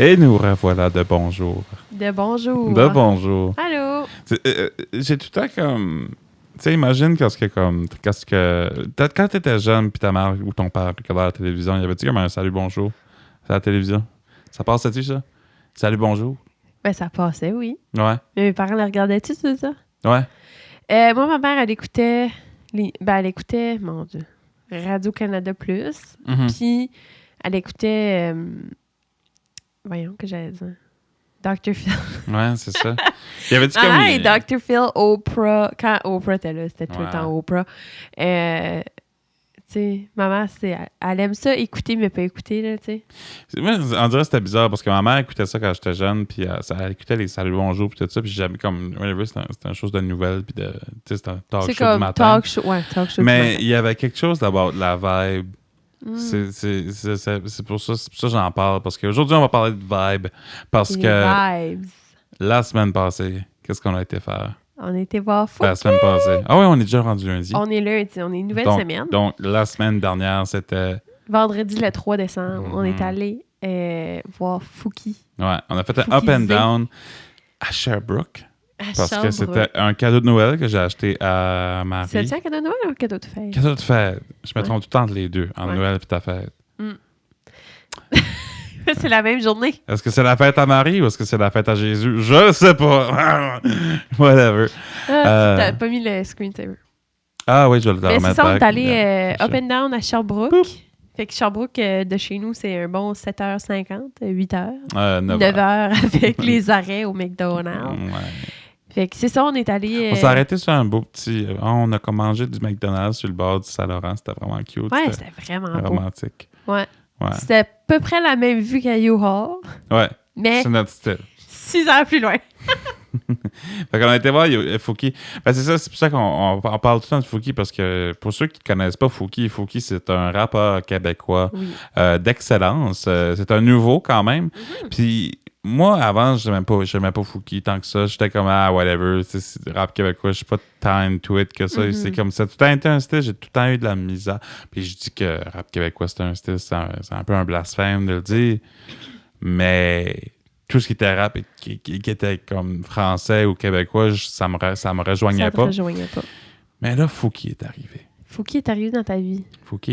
Et nous revoilà de bonjour. De bonjour. De bonjour. Allô? J'ai tout le temps comme... Tu sais, imagine quand t'étais jeune, puis ta mère ou ton père regardait la télévision, il y avait-tu comme un salut bonjour à la télévision? Ça passait-tu, ça? Salut bonjour? Ben, ça passait, oui. Ouais. Mais mes parents le regardaient-tu, c'est ça? Ouais. Moi, ma mère, elle écoutait... elle écoutait, mon Dieu, Radio-Canada+. Mm-hmm. Puis, elle écoutait... voyons, que j'allais dire. Dr. Phil. Ouais, c'est ça. Il y avait-tu comme... Et Dr. Phil, Oprah. Quand Oprah était là, c'était tout le temps Oprah. Tu sais, maman, elle aime ça, écouter, mais pas écouter, là, tu sais. Moi, on dirait que c'était bizarre, parce que ma mère écoutait ça quand j'étais jeune, puis elle écoutait les salut bonjour, puis tout ça, puis j'avais comme... Whatever, c'était une chose de nouvelle, puis de... Tu sais, c'était un talk show du matin. Talk show du matin. Mais il y avait quelque chose d'abord de la vibe. C'est pour ça que j'en parle, parce qu'aujourd'hui, on va parler de vibe, parce que vibes. La semaine passée, qu'est-ce qu'on a été faire? On a été voir Fouki. La semaine passée. Ah oui, on est déjà rendu lundi. On est lundi, on est une nouvelle semaine. Donc, la semaine dernière, c'était... Vendredi le 3 décembre, on est allé voir Fouki. Ouais, on a fait un up and down à Sherbrooke. Parce que c'était un cadeau de Noël que j'ai acheté à Marie. C'est un cadeau de Noël ou un cadeau de fête? Cadeau de fête. Je me trompe tout le temps entre les deux, entre Noël et ta fête. C'est la même journée. Est-ce que c'est la fête à Marie ou est-ce que c'est la fête à Jésus? Je sais pas. Whatever. T'as pas mis le screensaver. Ah oui, je vais le remettre. Mais c'est ça, on est allé up and down à Sherbrooke. Boop. Fait que Sherbrooke, de chez nous, c'est un bon 7h50, 8h. 9h avec les arrêts au McDonald's. Ouais. Fait que c'est ça, on est allé... On s'est arrêté sur un beau petit... On a mangé du McDonald's sur le bord du Saint-Laurent. C'était vraiment cute. Ouais, c'était vraiment romantique. Beau. Ouais. C'était à peu près la même vue qu'à U-Haul. Ouais. Mais c'est notre style. 6 heures plus loin. Fait qu'on a été voir Fouki. Ben c'est ça, c'est pour ça qu'on parle tout le temps de Fouki, parce que pour ceux qui ne connaissent pas Fouki, c'est un rappeur québécois d'excellence. C'est un nouveau quand même. Puis moi, avant, je n'aimais pas Fouki tant que ça. J'étais comme, whatever, c'est rap québécois, je suis pas tant into it que ça. C'est comme ça. Tout le temps été un style, j'ai tout le temps eu de la misère. Puis je dis que rap québécois, c'est un style, c'est un peu un blasphème de le dire. Mais tout ce qui était rap et qui était comme français ou québécois, ça me rejoignait pas. Mais là, Fouki est arrivé. Fouki est arrivé dans ta vie.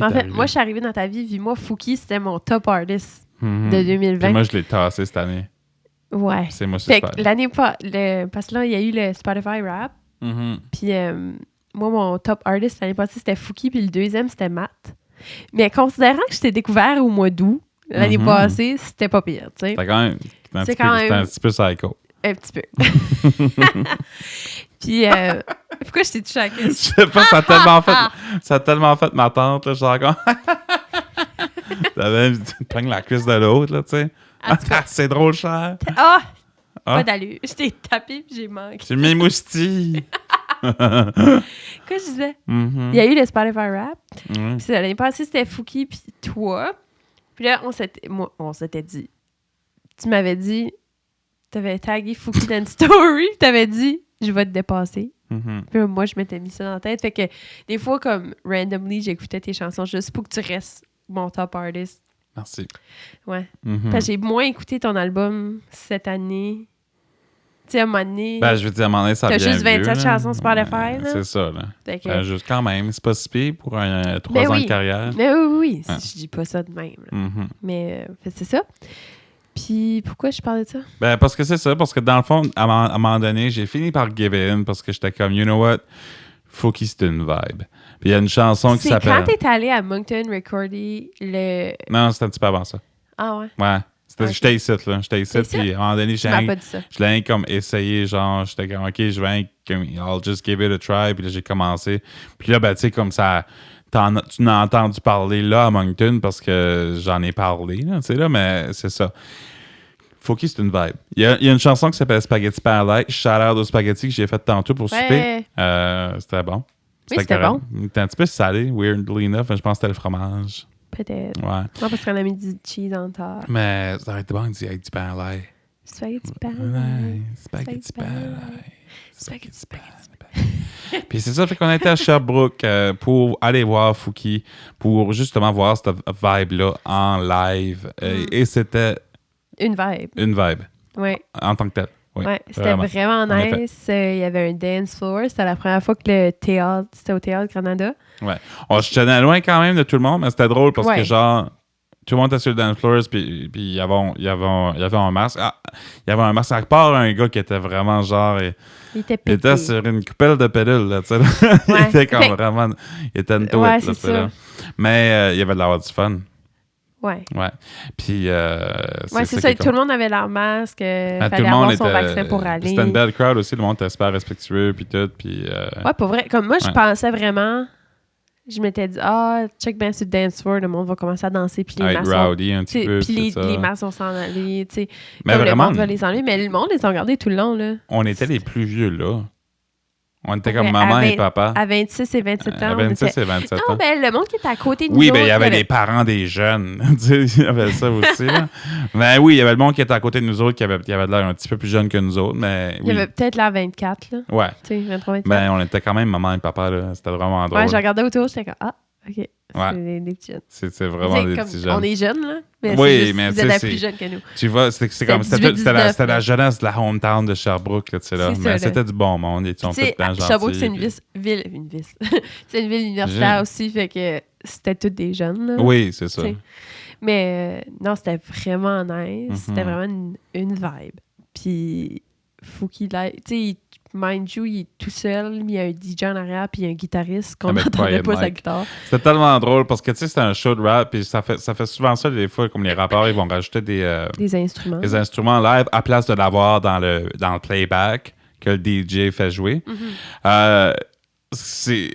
En fait, moi, je suis arrivée dans ta vie, puis moi, Fouki, c'était mon top artist de 2020. Puis moi, je l'ai tassé cette année. Ouais. C'est moi, c'est super. L'année parce que là, il y a eu le Spotify Rap. Puis moi, mon top artist l'année passée, c'était Fouki, puis le deuxième, c'était Matt. Mais considérant que je t'ai découvert au mois d'août, l'année passée, c'était pas pire, tu sais. C'est quand même un petit peu psycho. Un petit peu. Puis, pourquoi je t'ai touché à la Je sais pas, ça a tellement fait ma tante, là, genre comme... Tu pognes la cuisse de l'autre, là, tu sais. C'est drôle, cher. Pas d'allure. Je t'ai tapé puis j'ai manqué. C'est mes moustilles. Quoi je disais? Il y a eu le Spotify Rap. Puis l'année passée, c'était Fouki puis toi. Puis là, on s'était dit... Tu m'avais dit... T'avais tagué Fouki dans une story. T'avais dit, je vais te dépasser. Puis moi, je m'étais mis ça dans la tête. Fait que des fois, comme randomly, j'écoutais tes chansons juste pour que tu restes mon top artist. Merci. Ouais. Parce que j'ai moins écouté ton album cette année. Tu sais, à un moment donné... Ben, je veux dire, à un moment donné, ça vient t'as juste 27 chansons sur Spotify, là. C'est ça, là. Que... juste quand même, c'est pas si pire pour 3 ans de carrière. Mais oui. Je dis pas ça de même. Mais c'est ça. Puis pourquoi je parlais de ça? Ben, parce que c'est ça. Parce que dans le fond, à un moment donné, j'ai fini par give in parce que j'étais comme, you know what? Fouki, c'est une vibe. Puis il y a une chanson qui s'appelle... C'est quand t'es allé à Moncton recorder le... Non, c'était un petit peu avant ça. Ah ouais? Ouais. J'étais ici, là. J'étais ici, puis à un moment donné, je l'ai comme essayé, genre, j'étais comme, OK, I'll just give it a try, puis là, j'ai commencé. Puis là, ben, tu sais, comme ça... Tu n'as entendu parler là à Moncton parce que j'en ai parlé, tu sais, là, mais c'est ça. Fouki, c'est une vibe. Il y a une chanson qui s'appelle Spaghetti Paradise. Shout-out au spaghetti que j'ai fait tantôt pour souper. C'était bon. C'était bon. C'était un petit peu salé, weirdly enough. Je pense que c'était le fromage. Peut-être. Ouais. Non, parce qu'on a mis du cheese en top. Mais ça aurait été bon avec du pain à l'ail. Spaghetti Paradise. Spaghetti Paradise. Spaghetti Paradise. Puis c'est ça, fait qu'on a été à Sherbrooke pour aller voir Fouki, pour justement voir cette vibe-là en live. Et c'était Une vibe. Une vibe. Oui. En tant que tel. Oui, ouais, c'était vraiment nice. Il y avait un dance floor. C'était la première fois que c'était au Théâtre Granada. Ouais. Je tenais loin quand même de tout le monde, mais c'était drôle parce que genre, tout le monde était sur le dance floor, puis il y avait un masque. Il y avait un masque. À part un gars qui était vraiment genre... Il était sur une coupelle de pédale, là, tu sais. Il était comme vraiment... Il était une touette, là, tu sais, là. Mais il y avait de l'avoir du fun. Ouais. Puis, c'est ça. Tout le monde avait leur masque. Fallait avoir son vaccin pour aller. C'était une belle crowd aussi. Le monde était super respectueux, puis tout. Puis, ouais, pour vrai. Comme moi, je pensais vraiment... Je m'étais dit, check bien sur le dance floor, le monde va commencer à danser, puis les masques rowdy un petit peu. Puis les masques vont s'en aller, tu sais. Mais vraiment... Le monde va les enlever, mais le monde les a gardés tout le long, là. On était les plus vieux, là. On était comme maman et papa. À 26 et 27 ans. À 26 et 27 ans. Non, ben le monde qui était à côté de nous. Oui, ben il y avait les parents des jeunes. Il y avait ça aussi. Là. Mais oui, il y avait le monde qui était à côté de nous autres qui avait de l'air un petit peu plus jeune que nous autres. Mais il y avait peut-être l'air 24, là. Ouais. Tu sais, 23, 24. Ben on était quand même maman et papa, là. C'était vraiment drôle. Ouais, j'ai regardé autour, j'étais comme, OK. Ouais. C'est des petits jeunes. C'est vraiment des petits jeunes. On est jeunes, là. Mais oui, mais vous êtes plus jeunes que nous. Tu vois, c'était la jeunesse de la hometown de Sherbrooke, là, tu sais, là. Mais c'était du bon monde. Ils sont tout le temps gentils. Sherbrooke, c'est une ville. C'est une ville universitaire aussi, fait que c'était tous des jeunes, là. Oui, c'est ça. Mais non, c'était vraiment nice. C'était vraiment une vibe. Puis, Fouki, tu sais, mind you, il est tout seul, il y a un DJ en arrière, puis il y a un guitariste qu'on n'entendait pas sa guitare. C'était tellement drôle parce que, tu sais, c'était un show de rap, puis ça fait souvent ça, des fois, comme les rappeurs, ils vont rajouter des instruments live à place de l'avoir dans le playback que le DJ fait jouer.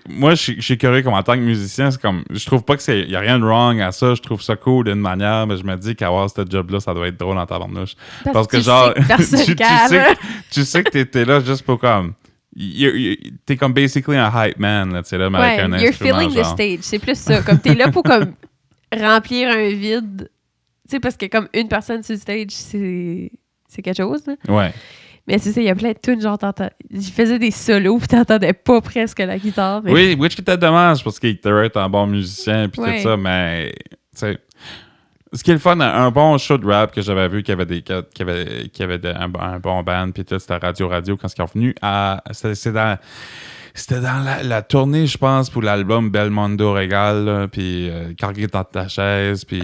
Moi, je suis curieux comme en tant que musicien, c'est comme, je trouve pas qu'il y a rien de wrong à ça, je trouve ça cool d'une manière, mais je me dis qu'avoir ce job-là, ça doit être drôle en tabarnouche. Parce que genre, tu sais que t'es là juste pour comme, t'es comme basically un hype man, là, tu sais, là, mais avec un instrument, you're feeling the stage, c'est plus ça, comme t'es là pour comme remplir un vide, tu sais, parce que comme une personne sur le stage, c'est quelque chose, là. Ouais. Mais c'est ça, il y a plein de tunes, genre, il faisait des solos, puis t'entendais pas presque la guitare. Mais... Oui, which était dommage, parce qu'il devrait être un bon musicien, puis tout ça, mais, tu sais, ce qui est le fun, un bon show de rap que j'avais vu, qui avait un bon band, puis tout, c'était Radio quand ils sont venus c'était dans la tournée, je pense, pour l'album Belmondo Régal, puis Cargué dans ta chaise, puis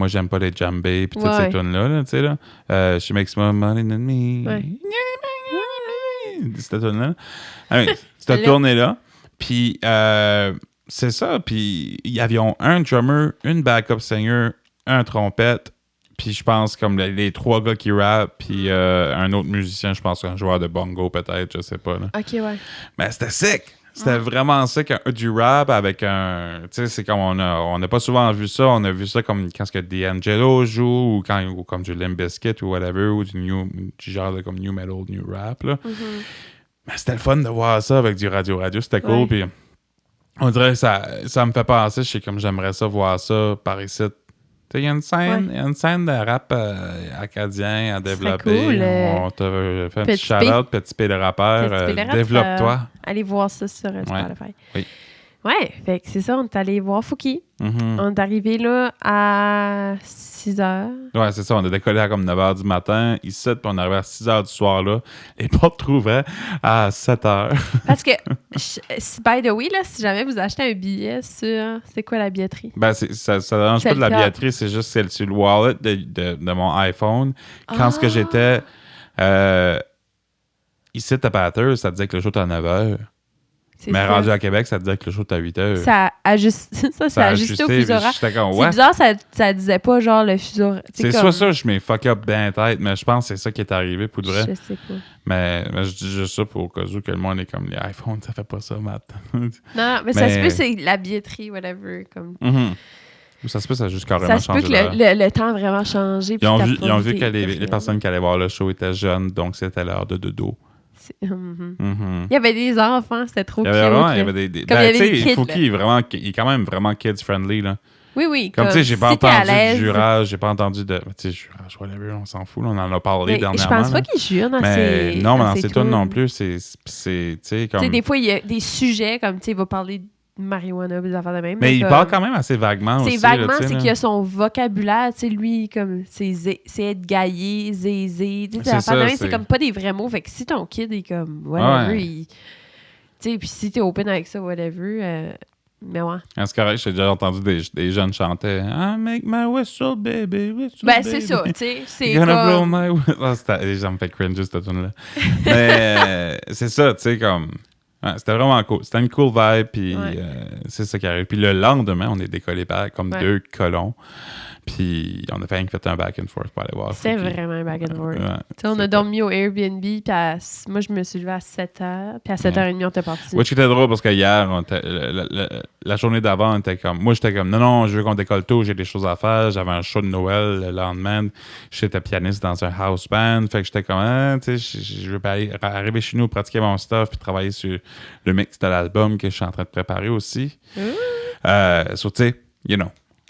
j'aime pas les djembés, puis toutes ces tunes-là, tu sais, là. She makes more money than me. Ouais. Cette tune-là. Cette tournée-là. Puis c'est ça, puis il y avait un drummer, une backup singer, un trompette, puis je pense comme les trois gars qui rappent, puis un autre musicien, je pense un joueur de bongo peut-être, je sais pas. Là. OK, ouais. Mais c'était sick! C'était vraiment sick, du rap avec un... Tu sais, c'est comme on n'a pas souvent vu ça. On a vu ça comme quand D'Angelo joue, ou comme du Limp Bizkit ou whatever, ou du genre de, comme new metal, new rap, là. Mais c'était le fun de voir ça avec du radio. C'était cool, puis on dirait que ça me fait penser, je sais comme j'aimerais ça voir ça par ici. Il y a une scène de rap acadien à développer. Cool, on t'a fait un petit shout-out, Petit P le rappeur. Développe-toi. Allez voir ça sur Spotify. Oui. Ouais, fait que c'est ça, on est allé voir Fouki. On est arrivé là à 6h. Ouais, c'est ça, on a décollé à comme 9h du matin, ici, puis on est arrivé à 6h du soir là. Les portes trouvaient à 7h. Parce que, by the way, là, si jamais vous achetez un billet sur... C'est quoi la billetterie? Ben, ça dérange pas de la billetterie, c'est juste c'est sur le wallet de mon iPhone. Quand ce que j'étais ici à Bathurst, ça disait que le show était à 9h. Mais rendu à Québec, ça disait que le show était à 8h. Ça a ajusté au fuseau horaire. C'est bizarre, ça disait pas genre le fuseau horaire. C'est soit ça, je m'ai fuck up bien tête, mais je pense que c'est ça qui est arrivé pour de vrai. Je sais pas. Mais je dis juste ça pour au cas où que le monde est comme les iPhones, ça fait pas ça, Matt. Non, mais ça se peut, c'est la billetterie, whatever. Comme... Ça se peut, ça a juste carrément changé. Ça se peut que le temps a vraiment changé. Ils ont vu que les personnes qui allaient voir le show étaient jeunes, donc c'était l'heure de dodo. Il y avait des enfants, c'était trop cute. Il y avait des ben, tu sais, Fouki il est quand même vraiment kids-friendly, là. Oui. Comme tu sais, j'ai pas entendu de jurage, j'ai pas entendu de... Tu sais, jurage, whatever, on s'en fout, là, on en a parlé dernièrement. Je pense pas qu'il jure dans ces... Non, mais dans ces tunes non plus, c'est tu sais, comme... Tu sais, des fois, il y a des sujets, comme, tu sais, il va parler marijuana, des affaires de même. Mais il parle quand même assez vaguement aussi. C'est vaguement, c'est qu'il y a son vocabulaire, tu sais, lui, comme, c'est être gaillé, zézé, tu sais, c'est comme pas des vrais mots. Fait que si ton kid est comme, whatever, tu sais, puis si t'es open avec ça, whatever, mais ouais. C'est correct, j'ai déjà entendu des jeunes chanter « I make my whistle, baby, whistle, baby. » c'est ça, tu sais, c'est gonna comme... blow my whistle. Ça me fait cringe, cette tune-là. Mais c'est ça, tu sais, comme... Ouais, c'était vraiment cool. C'était une cool vibe, puis c'est ça qui arrive. Puis le lendemain, on est décollé par comme deux colons. Puis on a fait un back and forth pour aller voir. C'était vraiment un back and forth. On a dormi au Airbnb, puis moi, je me suis levée à 7h, puis à 7h30, on était parti. Oui, c'était drôle parce que hier, la journée d'avant, on était comme... Moi, j'étais comme, non, je veux qu'on décolle tôt, j'ai des choses à faire. J'avais un show de Noël le lendemain. J'étais pianiste dans un house band. Fait que j'étais comme, tu sais, je veux arriver chez nous, pratiquer mon stuff, puis travailler sur le mix de l'album que je suis en train de préparer aussi. So, tu sais,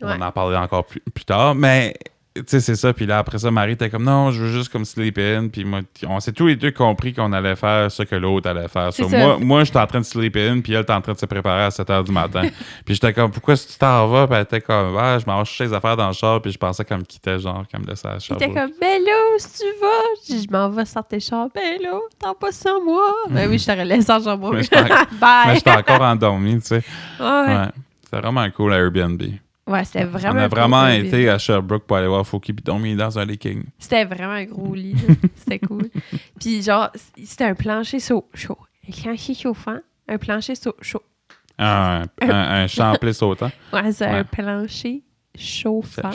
on en parlera encore plus tard, mais tu sais, c'est ça. Puis là, après ça, Marie était comme, non, je veux juste comme sleep in. Puis moi, on s'est tous les deux compris qu'on allait faire ce que l'autre allait faire. So, moi, j'étais en train de sleep in, puis elle était en train de se préparer à 7 h du matin. Puis j'étais comme, pourquoi si tu t'en vas? Puis elle était comme, je m'en vais chercher les affaires dans le char, puis je pensais qu'elle me quittait, genre, qu'elle me laissait à la chambre. T'étais comme, ben là, si tu vas, je m'en vais sortir le char. Ben là, t'en pas sans moi. Ben oui, je t'aurais laissé en chambre. Bye! Mais j'étais encore endormi, tu sais. Ouais. C'était vraiment cool à Airbnb. Ouais, c'était vraiment. On a vraiment été à Sherbrooke pour aller voir Fouki puis dormir dans un leaking. C'était vraiment un gros lit. C'était cool. Puis genre, c'était un plancher chaud. Un plancher chauffant, un plancher chaud. Un champlet sautant. Ouais, c'est un plancher chauffant.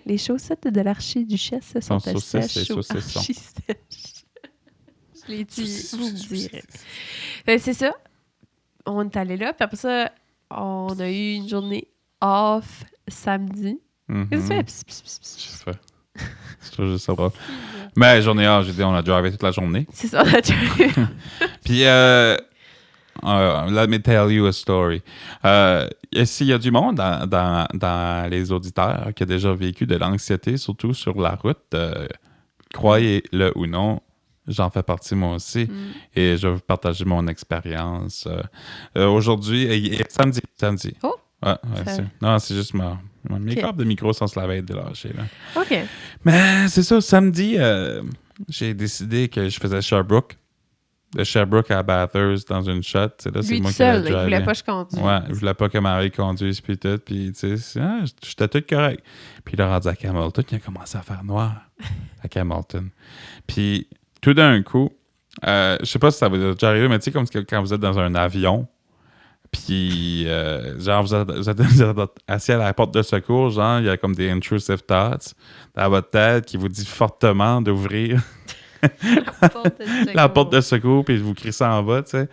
Les chaussettes de l'archiduchesse sont sèches. Les saucissons. Je l'ai dit, vous me direz. C'est ça. On est allé là, puis après ça, on a eu une journée off samedi. Qu'est-ce que tu fais? C'est toujours juste ça. Mais journée off, j'ai dit, on a drivé toute la journée. C'est ça, on a drivé. Puis, let me tell you a story. S'il y a du monde dans les auditeurs qui a déjà vécu de l'anxiété, surtout sur la route, croyez-le ou non, j'en fais partie moi aussi et je vais vous partager mon expérience. Aujourd'hui, samedi. Oh! C'est juste mon make-up de micro sans se laver être délâché. Là. OK. Mais c'est ça, samedi, j'ai décidé que je faisais Sherbrooke. De Sherbrooke à Bathurst dans une shot. Là, lui c'est moi seul, qui il voulait pas que je conduise. Ouais, il voulait pas que Marie conduise puis tout. Puis tu sais, j'étais tout correct. Puis il a rendu à Camelton, il a commencé à faire noir à Camelton. Puis tout d'un coup, je sais pas si ça vous est déjà arrivé, mais tu sais, comme quand vous êtes dans un avion, puis genre vous êtes assis à la porte de secours, genre il y a comme des intrusive thoughts dans votre tête qui vous dit fortement d'ouvrir la porte de secours, puis vous criez ça en bas, tu sais.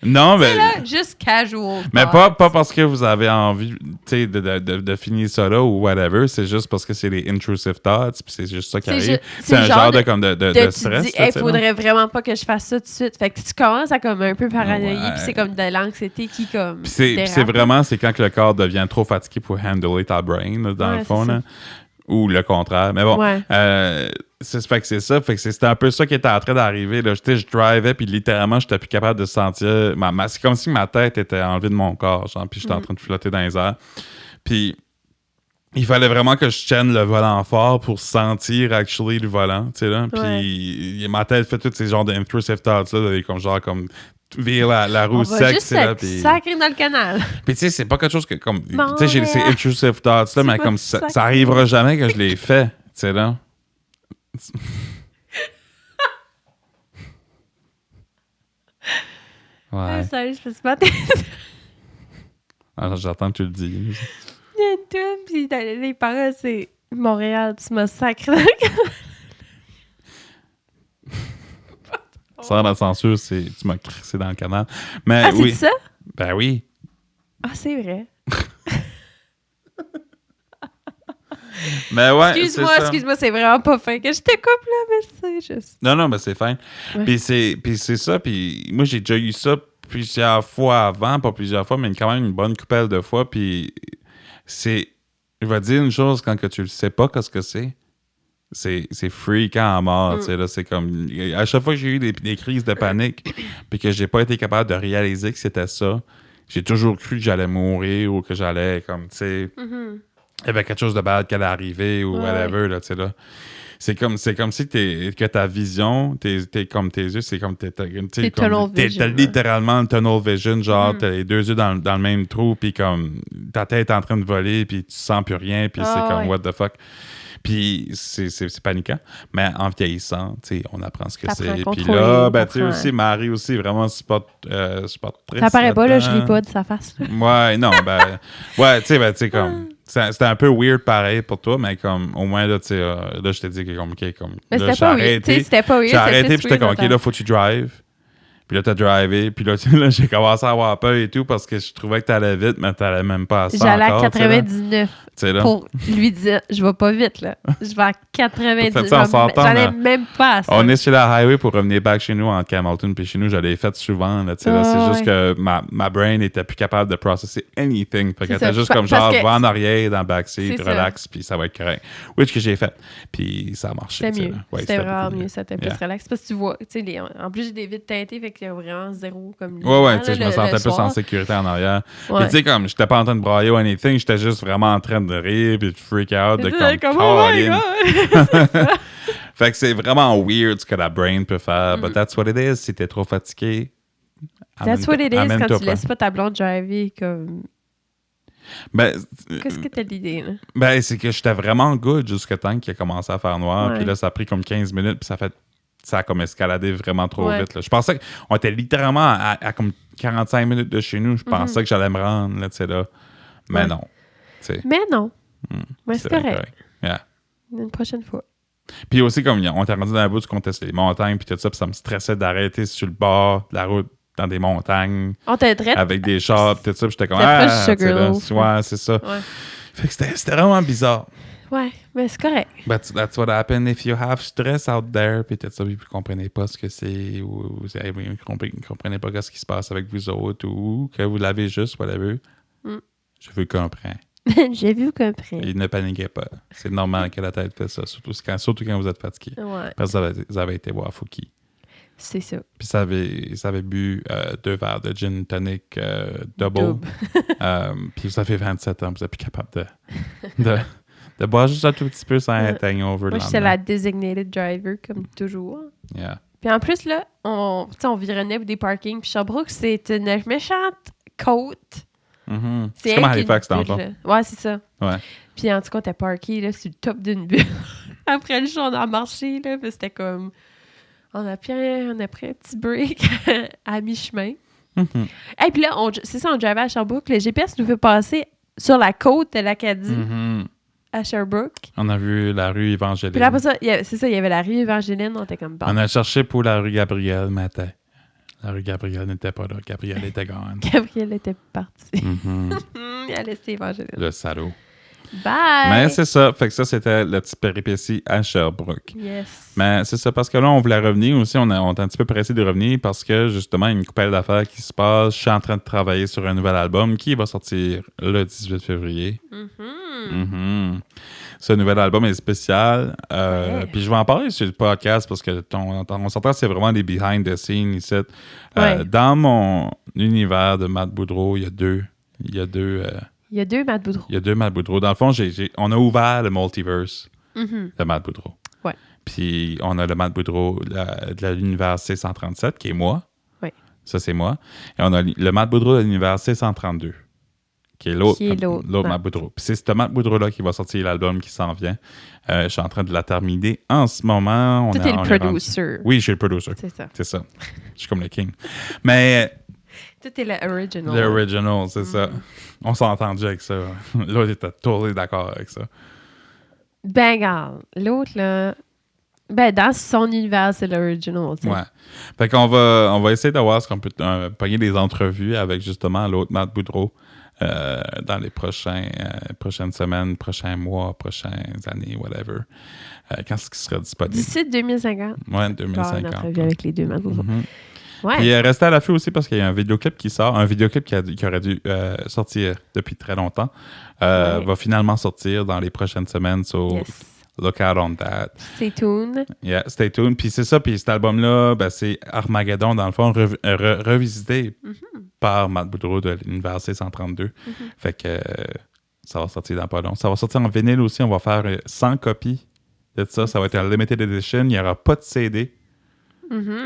Non, mais. C'est là, juste casual. Mais pas parce que vous avez envie, tu sais, de finir ça là ou whatever. C'est juste parce que c'est les intrusive thoughts, puis c'est juste ça qui arrive. C'est un genre de stress. Il faudrait vraiment pas que je fasse ça tout de suite. Fait que tu commences à comme un peu paranoïer, puis c'est comme de l'anxiété qui comme. Puis c'est vraiment, c'est quand que le corps devient trop fatigué pour handler ta brain, là, dans le fond, là. Ou le contraire. Mais bon, fait que c'est ça. Fait que c'était un peu ça qui était en train d'arriver. Là. Je drivais, puis littéralement, j'étais plus capable de sentir... c'est comme si ma tête était enlevée de mon corps, genre, puis j'étais en train de flotter dans les airs. Puis il fallait vraiment que je tienne le volant fort pour sentir, actually, le volant, tu sais, là. Puis ma tête fait tous ces genres d'intrusive thoughts-là, comme vire la roue sec, c'est là. Puis sacré dans le canal. Puis tu sais, c'est pas quelque chose que comme tu sais, j'ai ces intrusive thoughts là, mais comme ça arrivera jamais que je les fais, tu sais là. Ouais. Sérieux, je peux pas. Alors j'attends que tu le dises. Il y a une toune, puis les paroles, c'est Montréal, tu m'as sacré dans le canal. Sans la censure, c'est tu m'as crissé dans le canal. Mais oui. C'est ça? Ben oui. Ah, c'est vrai. Mais ouais, excuse-moi, c'est vraiment pas fin que je te coupe là, mais c'est juste. Non, mais c'est fin. Ouais. Puis c'est ça, puis moi j'ai déjà eu ça plusieurs fois avant, pas plusieurs fois, mais quand même une bonne coupelle de fois, puis c'est, je vais dire une chose quand que tu le sais pas qu'est-ce que c'est, c'est freakant à mort. Tu sais, là, c'est comme... À chaque fois que j'ai eu des crises de panique puis que j'ai pas été capable de réaliser que c'était ça, j'ai toujours cru que j'allais mourir ou que j'allais, comme, tu sais... Il y avait quelque chose de bad qui allait arriver ou whatever, là, tu sais, là. C'est comme si que ta vision, t'es comme tes yeux, c'est comme t'es littéralement le tunnel vision, genre t'as les deux yeux dans le même trou, puis comme ta tête est en train de voler, puis tu sens plus rien, puis c'est comme what the fuck. Puis c'est paniquant, mais en vieillissant, tu sais, on apprend ce que c'est. Puis là, ben tu sais aussi, Marie aussi, vraiment supporte très. Ça paraît pas, là, je ris pas de sa face. Ouais, non, ouais, tu sais, comme. C'était un peu weird pareil pour toi, mais comme au moins là, tu sais, là, je t'ai dit que comme, OK, comme. Mais là, c'était pas weird. C'était pas weird. J'ai arrêté, puis j'étais comme, OK, là, faut que tu drives. Puis là, t'as drivé. Puis là, j'ai commencé à avoir peur et tout parce que je trouvais que t'allais vite, mais t'allais même pas à 100 J'allais à 99 pour lui dire, je vais pas vite, là. Je vais à 99. J'allais même pas à ça. On est sur la highway pour revenir back chez nous entre Hamilton puis chez nous. Je l'ai fait souvent, là, tu sais. C'est juste que ma brain était plus capable de processer anything. Fait qu'elle était juste comme genre, va en arrière dans le backseat, relax, puis ça va être correct. Which que j'ai fait. Puis ça a marché. C'était mieux. C'était vraiment mieux. C'était plus relax. Parce que tu vois, tu sais, en plus, j'ai des vitres teintées, fait qu'il y a vraiment zéro comme lui. Ouais, tu sais, je me sentais plus en sécurité en arrière. Puis tu sais, comme, j'étais pas en train de brailler ou anything, j'étais juste vraiment en train de rire puis de freak out. De comme oh my God! Fait que c'est vraiment weird ce que la brain peut faire. But that's what it is. Si t'es trop fatigué, that's what it is quand tu laisses pas ta blonde driver comme... Ben, qu'est-ce que t'as l'idée, là? Ben, c'est que j'étais vraiment good jusqu'à temps qu'il a commencé à faire noir. Puis là, ça a pris comme 15 minutes puis ça a comme escaladé vraiment trop vite. Là. Je pensais qu'on était littéralement à comme 45 minutes de chez nous. Je pensais que j'allais me rendre, là, tu sais, là. Mais non. T'sais. Mais non. Mais c'est correct. Yeah. Une prochaine fois. Puis aussi, comme on était rendu dans la bout, qu'on testait les montagnes, puis tout ça, puis ça me stressait d'arrêter sur le bord de la route dans des montagnes. On t'aiderait. Avec des chars, puis tout ça, puis j'étais comme, ouais, c'est ça. Ouais. Fait que c'était vraiment bizarre. Ouais, mais c'est correct. But that's what happens if you have stress out there, puis tout ça, puis vous comprenez pas ce que c'est, ou vous comprenez pas ce qui se passe avec vous autres, ou que vous l'avez juste, whatever. Je vous comprends. J'ai vu compris. Et ne paniquez pas. C'est normal que la tête fait ça, surtout quand vous êtes fatigué. Ouais. Parce que vous avez été voir Fouki. C'est ça. Puis ça avait bu 2 verres de gin tonic double. Puis vous avez 27 ans, vous n'êtes plus capable de boire juste un tout petit peu sans être hangover. Moi, j'étais la designated driver, comme toujours. Yeah. Puis en plus, là, on vironnait des parkings. Puis Sherbrooke, c'est une méchante côte. C'est comme Halifax dans le fond. Ouais, c'est ça. Ouais. Puis en tout cas, t'es parké là, sur le top d'une bulle. Après le show, on a marché, là, puis c'était comme... On a pris un petit break à mi-chemin. Et puis là, c'est ça, on drivait à Sherbrooke. Le GPS nous fait passer sur la côte de l'Acadie à Sherbrooke. On a vu la rue Évangéline. Puis là, après ça, c'est ça, il y avait la rue Évangéline. On était comme... On a cherché pour la rue Gabriel, matin. La rue Gabriel n'était pas là. Gabriel était gone. Gabriel était parti. Il a laissé Évangéline. Le salaud. Bye! Mais c'est ça. Fait que ça, c'était le petit péripétie à Sherbrooke. Yes. Mais c'est ça, parce que là, on voulait revenir aussi. On est un petit peu pressé de revenir parce que, justement, il y a une couple d'affaires qui se passent. Je suis en train de travailler sur un nouvel album qui va sortir le 18 février. Ce nouvel album est spécial. Puis je vais en parler sur le podcast parce que on s'entend, c'est vraiment des behind the scenes ici. Dans mon univers de Matt Boudreau, il y a deux Matt Boudreau. Il y a 2 Matt Boudreau. Dans le fond, on a ouvert le multiverse de Matt Boudreau. Ouais. Puis on a le Matt Boudreau de l'univers C137, qui est moi. Oui. Ça, c'est moi. Et on a le Matt Boudreau de l'univers C132, qui est l'autre Matt Boudreau. Puis c'est ce Matt Boudreau-là qui va sortir l'album qui s'en vient. Je suis en train de la terminer en ce moment. Toi, t'es le producer. Oui, je suis le producer. C'est ça. Je suis comme le king. Mais... Toi, t'es l'original. L'original, c'est ça. On s'est entendu avec ça. L'autre était totally d'accord avec ça. Ben, regarde. L'autre, là... Ben, dans son univers, c'est l'original, tu sais. Ouais. Fait qu'on va essayer de voir ce qu'on peut pogner des entrevues avec, justement, l'autre Matt Boudreau dans les prochaines semaines, prochains mois, prochaines années, whatever. Quand est-ce qu'il sera disponible? D'ici 2050. Ouais, 2050. Une entrevue avec les 2 Matt Boudreau. Ouais. Puis restez à l'affût aussi parce qu'il y a un vidéoclip qui sort, un vidéoclip qui aurait dû sortir depuis très longtemps, va finalement sortir dans les prochaines semaines. So, look out on that. Stay tuned. Yeah, stay tuned. Puis c'est ça, puis cet album-là, ben, c'est Armageddon, dans le fond, revisité par Matt Boudreau de l'Université 132. Fait que ça va sortir dans pas long. Ça va sortir en vinyle aussi. On va faire 100 copies de ça. Ça va être un limited edition. Il n'y aura pas de CD.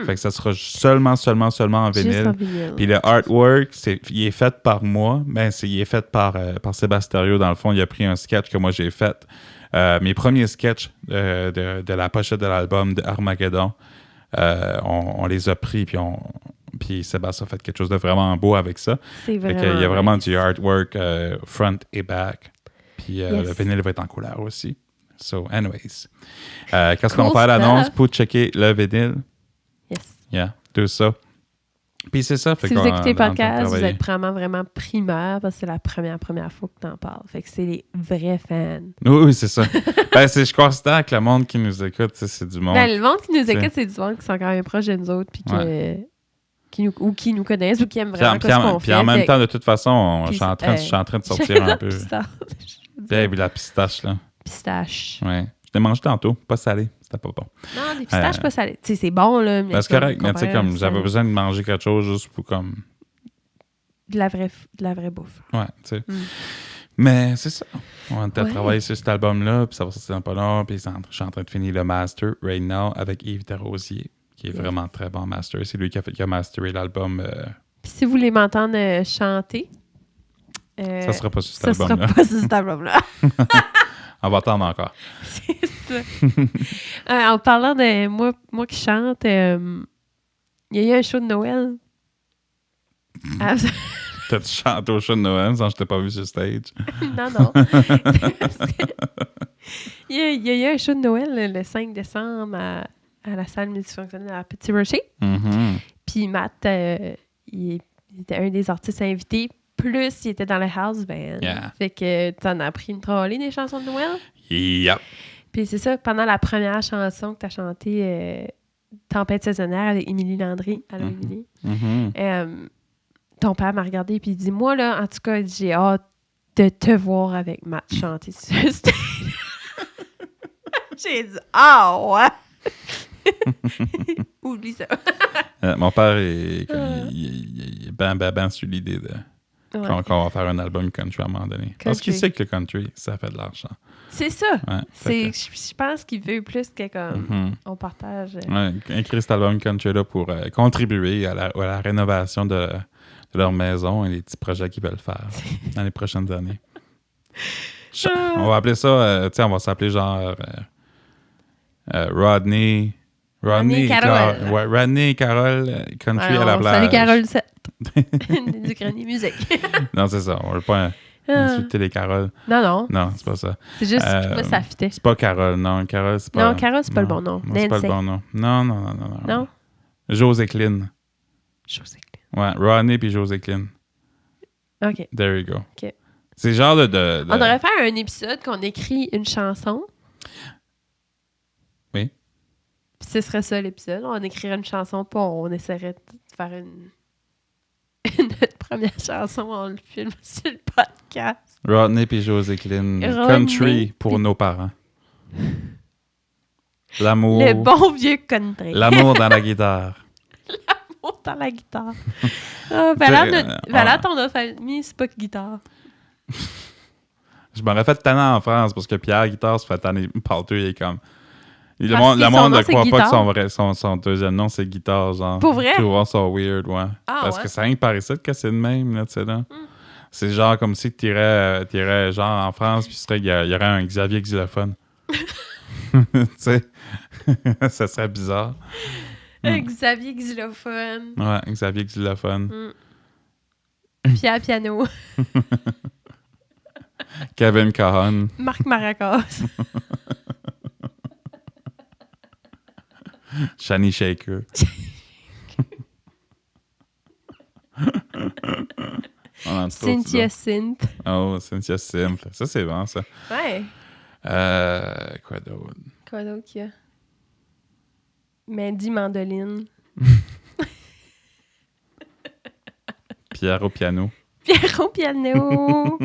Fait que ça sera seulement en vinyle. Puis le artwork, il est fait par moi. Ben, il est fait par Sébasterio. Dans le fond, il a pris un sketch que moi j'ai fait. Mes premiers sketchs de la pochette de l'album de Armageddon, on les a pris, puis Sébastien a fait quelque chose de vraiment beau avec ça. C'est vraiment il y a vraiment du artwork front et back. Puis le vinyle va être en couleur aussi. So, anyways. Qu'est-ce qu'on va faire l'annonce pour checker le vinyle? Yes. Yeah, tout ça. Puis c'est ça. Fait si vous écoutez le podcast, vous êtes vraiment primeur parce que c'est la première fois que tu en parles. Fait que c'est les vrais fans. Oui, c'est ça. Je considère que le monde qui nous écoute, c'est du monde. Ben, le monde qui nous écoute, c'est du monde qui sont quand même proches de nous autres puis qui nous connaissent ou qui aiment vraiment ce qu'on fait. Puis en même temps, de toute façon, je suis en train de sortir un peu. Puis la pistache, là. Pistache. Ouais. Je l'ai mangé tantôt, pas salé. C'était pas bon. Non, des pistaches pas salées. Tu sais, c'est bon, là. Mais c'est correct, mais tu sais, comme j'avais besoin de manger quelque chose juste pour comme. De la vraie bouffe. Ouais, tu sais. Mais c'est ça. On va travailler sur cet album-là, puis ça va sortir dans pas long. Puis je suis en train de finir le master right now avec Yves Desrosiers, qui est vraiment très bon master. C'est lui qui a masteré l'album. Puis si vous voulez m'entendre chanter, ça sera pas sur cet album-là. Ça sera pas sur cet album-là. On va attendre encore. C'est ça. En parlant de moi qui chante, il y a eu un show de Noël. T'as-tu chanté au show de Noël sans que je t'ai pas vu sur stage? Non. Il y a eu un show de Noël le 5 décembre à la salle multifonctionnelle à Petit Rocher. Puis Matt, il était un des artistes invités. Plus il était dans le house band. Yeah. Fait que t'en as pris une trolley des chansons de Noël. Yep. Puis c'est ça, pendant la première chanson que t'as chantée, Tempête saisonnière avec Émilie Landry. Allô, Émilie. Ton père m'a regardé et il dit, moi, là, en tout cas, j'ai hâte de te voir avec Matt chanter sur le stage. J'ai dit, ouais! Oublie ça. Mon père il est ben sur l'idée qu'on va faire un album country à un moment donné. Parce qu'il sait que le country, ça fait de l'argent. C'est ça. Ouais, je pense qu'il veut plus que comme on partage. Écrire cet album country-là pour contribuer à la rénovation de leur maison et les petits projets qu'ils veulent faire dans les prochaines années. On va appeler ça, on va s'appeler genre Rodney et Carole. Rodney et Carole Country à la plage. Salut Carole 7. Du grenier musique. Non, c'est ça. On ne veut pas insulter les Caroles. Non. Non, c'est pas ça. C'est juste que ça fitait. C'est pas Carole, non. Carole, c'est pas... Non, Carole, c'est pas le bon nom. Non, c'est pas le bon nom. Non. Josécline. Ouais, Rodney puis Josécline. OK. There you go. OK. C'est genre de... On devrait faire un épisode qu'on écrit une chanson. Oui. Puis ce serait ça l'épisode. On écrirait une chanson, puis on essaierait de faire notre première chanson, on le filme sur le podcast. Rodney puis Josécline. Country pour nos parents. L'amour. Le bon vieux country. L'amour dans la guitare. L'amour dans la guitare. Valère, ton autre famille, c'est pas que guitare. Je m'aurais fait tanner en France parce que Pierre Guitare se fait tanner partout. Il est comme... Le monde ne croit pas que son deuxième nom, c'est Guitare. Genre. Pour vrai? Tout le monde sont weird, ouais. Parce que ça rien par ici que c'est le même, là, tu sais, là. C'est genre comme si tu irais genre en France, puis il y aurait un Xavier Xylophone. Tu sais? Ça serait bizarre. Xavier Xylophone. Ouais, Xavier Xylophone. Pierre Piano. Kevin Caron. Marc Maracas. Shani Shaker. Cynthia Synth. Oh, Cynthia Synth. Ça, c'est bon, ça. Ouais. Quoi d'autre? Quoi d'autre qu'il y a? Mandy Mandoline. Pierre au piano. Pierre au piano.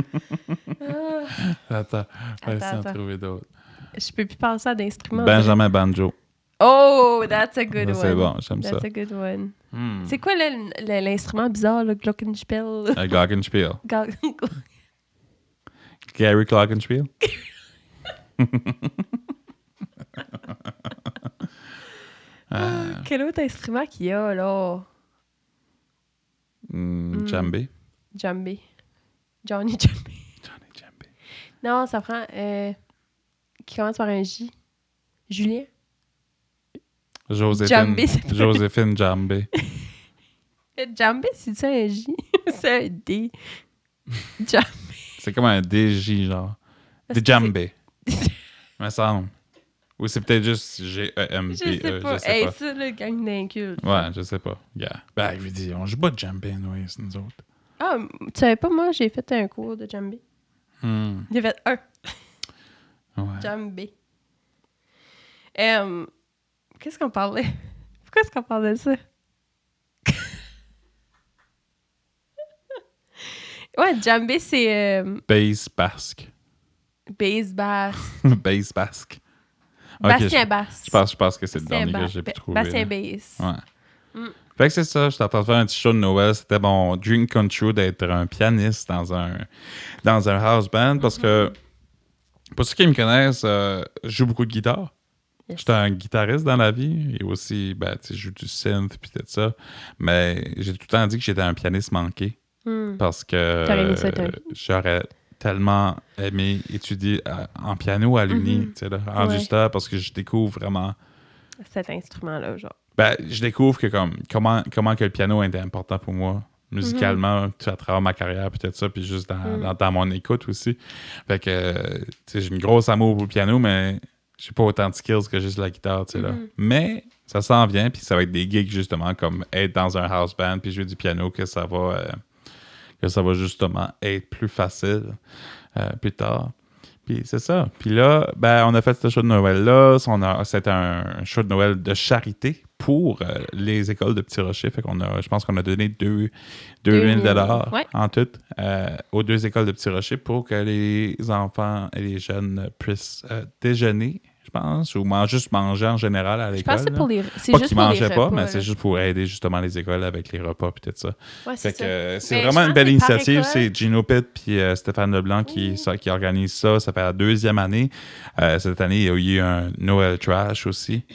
Attends. On va essayer d'en trouver d'autres. Je peux plus penser à d'instruments. Benjamin Banjo. Oh, that's a good one. C'est bon, j'aime ça. That's a good one. C'est quoi l'instrument bizarre, le glockenspiel? Glockenspiel. Gary Glockenspiel. Quel autre instrument qu'il y a, là? Djembé. Djembé. Johnny Djembé. Johnny Djembé. Non, ça prend... qui commence par un J. Julien? Joséphine Djembé. Djembé, c'est ça un J? C'est un D. Djembé. C'est comme un DJ, genre. Djembé. Me semble. Ou c'est peut-être juste G-E-M-B-E. Je sais pas. Hey, ça, le gang d'inculte. Ouais, je sais pas. Yeah. Ben, je lui dis, on joue pas de djembé, c'est nous autres. Ah, tu savais pas, moi, j'ai fait un cours de djembé. J'ai fait un. Ouais. Djembé. Qu'est-ce qu'on parlait? Pourquoi est-ce qu'on parlait de ça? Ouais, djembé, c'est... Bass basque. Bass basse. Bass basque. Bastien basse. Je pense que c'est le dernier que j'ai pu trouver. Bastien bass. Ouais. Fait que c'est ça, je t'entends faire un petit show de Noël. C'était mon dream come true d'être un pianiste dans un house band parce que, pour ceux qui me connaissent, je joue beaucoup de guitare. Yes. J'étais un guitariste dans la vie et aussi, ben, tu sais, je joue du synth puis tout ça. Mais j'ai tout le temps dit que j'étais un pianiste manqué parce que j'aurais tellement aimé étudier en piano à l'Uni, tu sais, là, en Justa, parce que je découvre vraiment... Cet instrument-là, genre. Ben, je découvre que comment que le piano était important pour moi, musicalement, à travers ma carrière, peut-être ça, puis juste dans mon écoute aussi. Fait que, tu sais, j'ai une grosse amour pour le piano, mais j'ai pas autant de skills que juste la guitare, tu sais, là. Mais ça s'en vient, puis ça va être des gigs, justement, comme être dans un house band, puis jouer du piano, que ça va justement être plus facile plus tard. Puis c'est ça. Puis là, ben, on a fait ce show de Noël-là. C'était un show de Noël de charité pour les écoles de Petit Rocher. Fait je pense qu'on a donné 2 000 $ en tout aux 2 écoles de Petit Rocher pour que les enfants et les jeunes puissent déjeuner, je pense, ou juste manger en général à l'école. Je pense que c'est pour les... C'est pas qu'ils mangeaient pas, mais c'est juste pour aider justement les écoles avec les repas puis tout ça. Ouais, fait que c'est vraiment une belle initiative. C'est Gino Pitt puis Stéphane Leblanc qui organise ça. Ça fait la 2e année. Cette année, il y a eu un Noël Trash aussi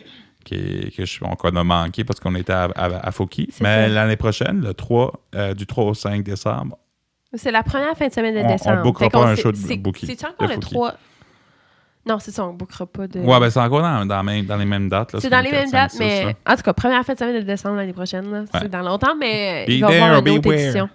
qu'on a manqué parce qu'on était à Fouki. Mais l'année prochaine, du 3 au 5 décembre, c'est la première fin de semaine de décembre. On ne bookera pas un show de Bookie. C'est encore le 3... Non, c'est ça, on ne bookera pas de... Ouais, ben c'est encore dans les mêmes dates. Là, c'est dans les mêmes dates, mais... Là. En tout cas, première fin de semaine de décembre l'année prochaine. Là. C'est dans longtemps, mais il va y avoir une autre édition.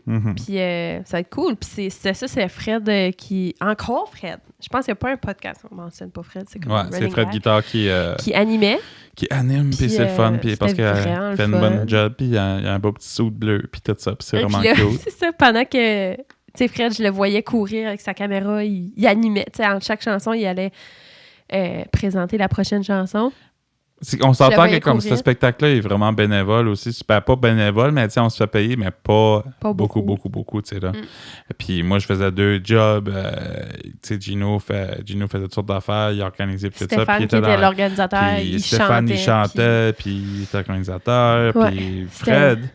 Puis ça va être cool. Puis c'est Fred qui... Encore Fred. Je pense qu'il n'y a pas un podcast. On ne mentionne pas Fred. C'est comme c'est Fred Guitare qui animait. Qui anime, puis c'est le fun. Puis parce qu'il fait une bonne job, puis il y a un beau petit saut bleu, puis tout ça. Puis c'est vraiment cool. C'est ça, pendant que... Tu sais, Fred, je le voyais courir avec sa caméra, il animait. Tu sais, entre chaque chanson, il allait présenter la prochaine chanson. On s'entend que comme ce spectacle-là est vraiment bénévole aussi. Pas bénévole, mais on se fait payer, mais pas beaucoup, tu sais, là. Puis moi, je faisais 2 jobs. Tu sais, Gino faisait toutes sortes d'affaires, il organisait tout ça. Stéphane qui était l'organisateur, il chantait, puis il était organisateur. Puis Fred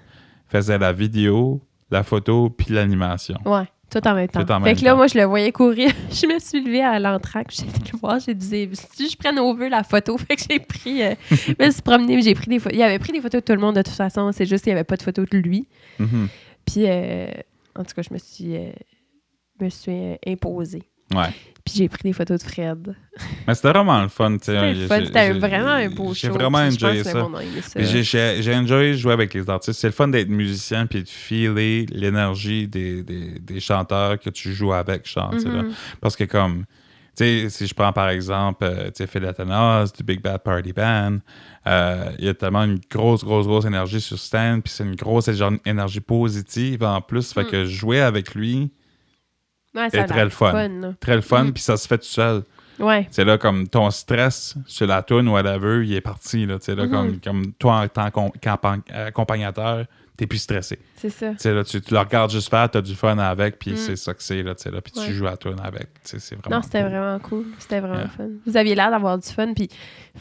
faisait la vidéo, la photo, puis l'animation. Ouais, tout en même temps. Fait que là, moi, je le voyais courir. Je me suis levée à l'entracte, j'ai été le voir, j'ai dit, si je prenne au vœu la photo, fait que j'ai pris... je me suis promenée, j'ai pris des photos. Il avait pris des photos de tout le monde, de toute façon, c'est juste qu'il n'y avait pas de photos de lui. Puis, en tout cas, je me suis imposée. Ouais. Puis j'ai pris des photos de Fred. Mais c'était vraiment le fun, tu sais. C'était vraiment un beau show. J'ai vraiment enjoyé ça. J'ai enjoyé jouer avec les artistes. C'est le fun d'être musicien puis de filer l'énergie des chanteurs que tu joues avec, chante, là. Parce que comme, tu sais, si je prends par exemple, tu sais, Phil Athanas, du Big Bad Party Band, il y a tellement une grosse énergie sur scène, puis c'est une grosse énergie positive en plus. Fait que jouer avec lui... Ouais, c'est très le fun. Très le fun, puis ça se fait tout seul. Ouais. C'est là comme ton stress sur la toune ou whatever, il est parti. Là, là, comme toi, en tant qu'accompagnateur, t'es plus stressé. C'est ça. Là, tu le regardes juste faire, t'as du fun avec, puis c'est ça que c'est, là, puis tu joues à toi avec. C'est vraiment non, c'était vraiment cool. C'était vraiment fun. Vous aviez l'air d'avoir du fun, puis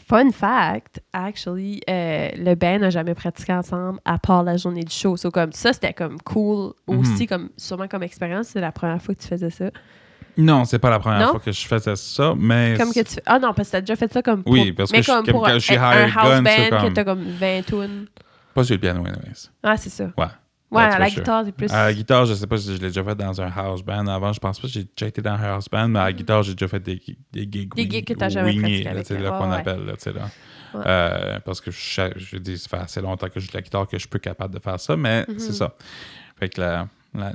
fun fact, actually, le band n'a jamais pratiqué ensemble à part la journée du show. So, comme ça, c'était comme cool aussi, comme sûrement comme expérience. C'est la première fois que tu faisais ça. Non, c'est pas la première fois que je faisais ça, mais... Comme que tu... Ah non, parce que t'as déjà fait ça comme pour... Oui, parce que comme pour je suis un hired house gun, band comme... que t'as comme 20 tunes. Pas sur le piano, anyways. Ah, c'est ça. Ouais. Ouais, à la guitare, c'est plus... À la guitare, je sais pas si je l'ai déjà fait dans un house band. Avant, je pense pas que j'ai déjà été dans un house band, mais à la guitare, j'ai déjà fait des gigs. Des gigs que t'as jamais pratiqué avec. C'est là qu'on appelle, là, tu sais, là. Ouais. Parce que je dis, ça fait assez longtemps que je joue de la guitare que je peux être capable de faire ça, mais c'est ça. Fait que it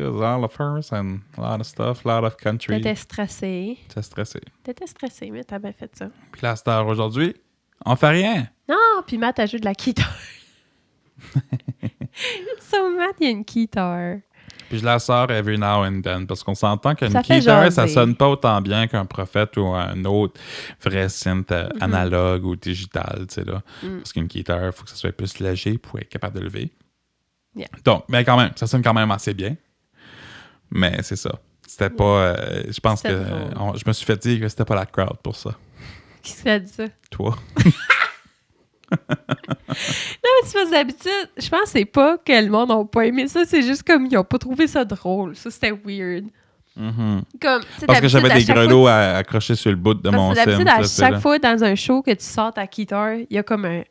was all of hers and a lot of stuff, a lot of country. T'étais stressé. T'étais stressé, mais t'as bien fait ça. Puis la star aujourd'hui, on fait rien. Non, puis Matt a joué de la guitare. So, Matt, il y a une guitare. Puis je la sors every now and then, parce qu'on s'entend qu'une guitare, ça sonne pas autant bien qu'un Prophète ou un autre vrai synth analogue ou digital, tu sais, là. Parce qu'une guitare, il faut que ça soit plus léger pour être capable de lever. Yeah. Donc, mais quand même, ça sonne quand même assez bien. Mais c'est ça. C'était pas... je pense que... je me suis fait dire que c'était pas la crowd pour ça. Qui s'est dit ça? Toi. Non, mais tu vois, d'habitude, je pense que c'est pas que le monde n'a pas aimé ça, c'est juste comme ils ont pas trouvé ça drôle. Ça, c'était weird. Comme, parce que j'avais des grelots accrochés sur le bout de mon synth. D'habitude, à chaque fois dans un show que tu sors ta guitare, il y a comme un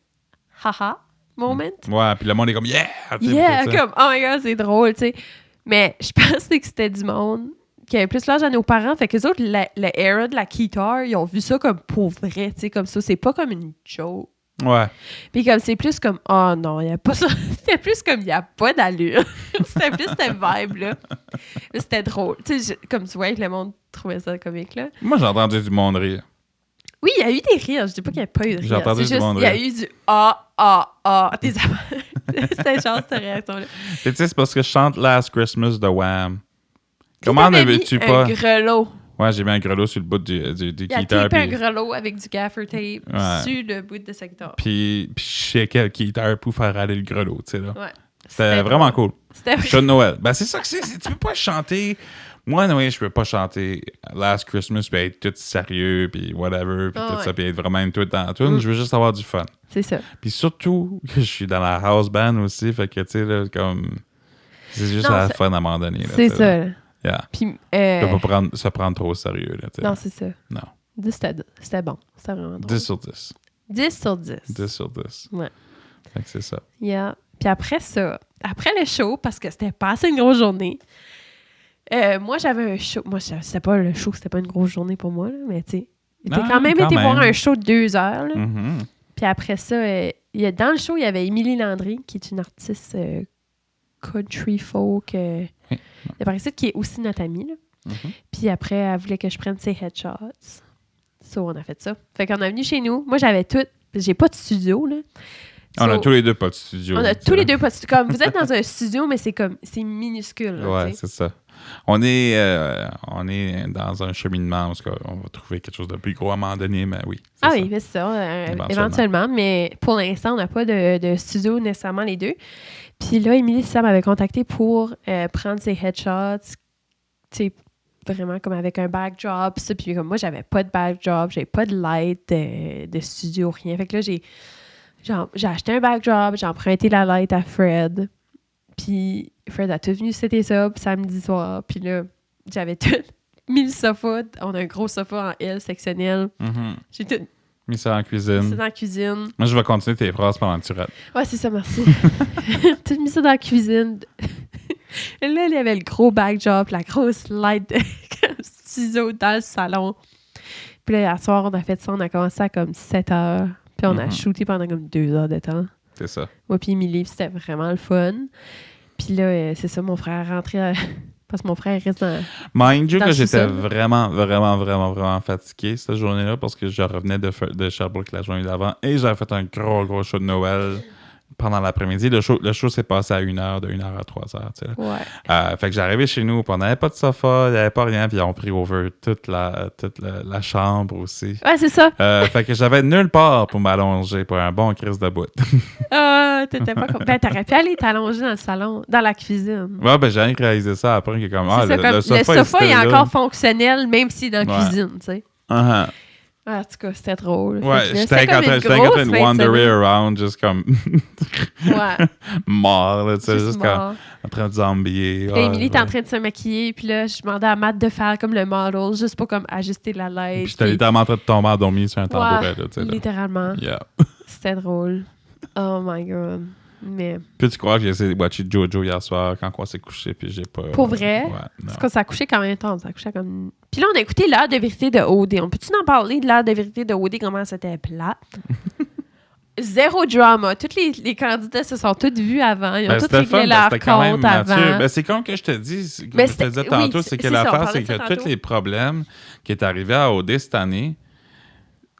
haha moment. Ouais, puis le monde est comme yeah! Yeah, comme oh my god, c'est drôle, tu sais. Mais je pensais que c'était du monde qui avait plus l'âge à nos parents. Fait que les autres, le era de la guitare, ils ont vu ça comme pour vrai, tu sais, comme ça. C'est pas comme une joke. Ouais. Puis comme c'est plus comme oh non, il y a pas ça. C'était plus comme il y a pas d'allure. C'était plus cette vibe là. C'était drôle. Tu sais, comme tu vois que le monde trouvait ça comique là. Moi, j'ai entendu du monde rire. Oui, il y a eu des rires. Je dis pas qu'il n'y a pas eu de rire. J'ai entendu du monde rire. Il y a eu du des C'était genre cette réaction là. Tu sais, c'est parce que je chante Last Christmas de Wham. Comment ne veux-tu pas un grelot. Ouais, j'ai mis un grelot sur le bout du guitare. Il a tapé un grelot avec du gaffer tape sur le bout de sa guitare. Puis je sais quelle guitare pour faire aller le grelot, tu sais, là. Ouais. C'était vraiment cool. C'était Show de Noël. Ben, c'est ça que c'est. Tu peux pas chanter... Moi, Noël, je peux pas chanter Last Christmas puis être tout sérieux puis whatever puis tout ça puis être vraiment tout dans tout. Je veux juste avoir du fun. C'est ça. Puis surtout que je suis dans la house band aussi, fait que, tu sais, là, comme... C'est juste la fun à un moment donné. C'est ça, là. Yeah. Puis, ne pas se prendre trop au sérieux. Là, non, c'est ça. Non. 10, c'était bon. C'était vraiment drôle. 10 sur 10. 10 sur 10. 10 sur 10. Ouais. Fait que c'est ça. Yeah. Puis après ça, après le show, parce que c'était pas assez une grosse journée, moi, j'avais un show. Moi, c'était pas le show, c'était pas une grosse journée pour moi, là, mais tu sais, j'ai quand même été voir un show de 2 heures. Là. Puis après ça, dans le show, il y avait Émilie Landry, qui est une artiste country folk de par ici, qui est aussi notre amie. Là. Puis après, elle voulait que je prenne ses headshots. So, on a fait ça. Fait qu'on est venu chez nous. Moi, j'avais tout. J'ai pas de studio, là. On a tous les deux pas de studio. On a tous les deux pas de studio. Comme vous êtes dans un studio, mais c'est minuscule. Là, ouais, c'est ça. On est dans un cheminement parce qu'on va trouver quelque chose de plus gros à un moment donné, mais oui. Oui, mais c'est ça. Éventuellement. Mais pour l'instant, on n'a pas de studio nécessairement les deux. Puis là, Émilie, ça m'avait contacté pour prendre ses headshots, tu sais, vraiment comme avec un backdrop, ça. Puis comme moi, j'avais pas de backdrop, j'avais pas de light de studio, rien. Fait que là, j'ai acheté un backdrop, j'ai emprunté la light à Fred. Puis Fred a tout venu c'était ça, samedi soir. Puis là, j'avais tout mis le sofa. On a un gros sofa en L sectionnel. J'ai tout mis ça en cuisine. Mis ça dans la cuisine. Moi, je vais continuer tes phrases pendant que tu rates. Ouais, c'est ça, merci. Tout mis ça dans la cuisine. Là, il y avait le gros backdrop, la grosse light de studio dans le salon. Puis là, hier soir, on a fait ça. On a commencé à comme 7 heures. Puis on a shooté pendant comme 2 heures de temps. C'est ça. Moi puis Émilie, c'était vraiment le fun. Puis là, c'est ça, mon frère rentrait... Parce que mon frère reste dans... Mind you que j'étais vraiment fatigué cette journée-là parce que je revenais de Sherbrooke la journée d'avant et j'avais fait un gros show de Noël pendant l'après-midi. Le show s'est passé à 1h, de 1h à 3h. Tu sais, ouais. Fait que j'arrivais chez nous, puis on n'avait pas de sofa, il n'y avait pas rien, puis ils ont pris over toute la chambre aussi. Ouais, c'est ça. Fait que j'avais nulle part pour m'allonger pour un bon crise de bout. T'étais pas ben, t'aurais pu aller t'allonger dans le salon, dans la cuisine. Ouais, ben j'ai rien réalisé ça après, que comme, le sofa est encore fonctionnel, même s'il est dans la cuisine, tu sais. Uh-huh. En tout cas, c'était drôle. Ouais, j'étais en train de wanderer around, juste comme. ouais. Mort, là, tu sais, juste comme en train de zombier. Puis Émilie était en train de se maquiller, puis là, je demandais à Matt de faire comme le model, juste pour comme ajuster la lettre. Puis j'étais littéralement en train de tomber endormi sur un tabouret, là, tu sais. Littéralement. Yeah. C'était drôle. Oh my god. Mais. Puis tu crois que j'ai essayé de watcher Jojo hier soir quand on s'est couché, puis j'ai pas. Pour vrai? Ouais, parce que ça a couché quand même temps. Ça a couché comme. Puis là, on a écouté l'heure de vérité de OD. On peut-tu en parler de l'heure de vérité de OD, comment c'était plate? Zéro drama. Tous les candidats se sont tous vus avant. Ils ont tous réglé leur compte avant. Ben, c'est comme que je te dis, comme je te disais tantôt, c'est que l'affaire, c'est que tous les problèmes qui est arrivé à OD cette année,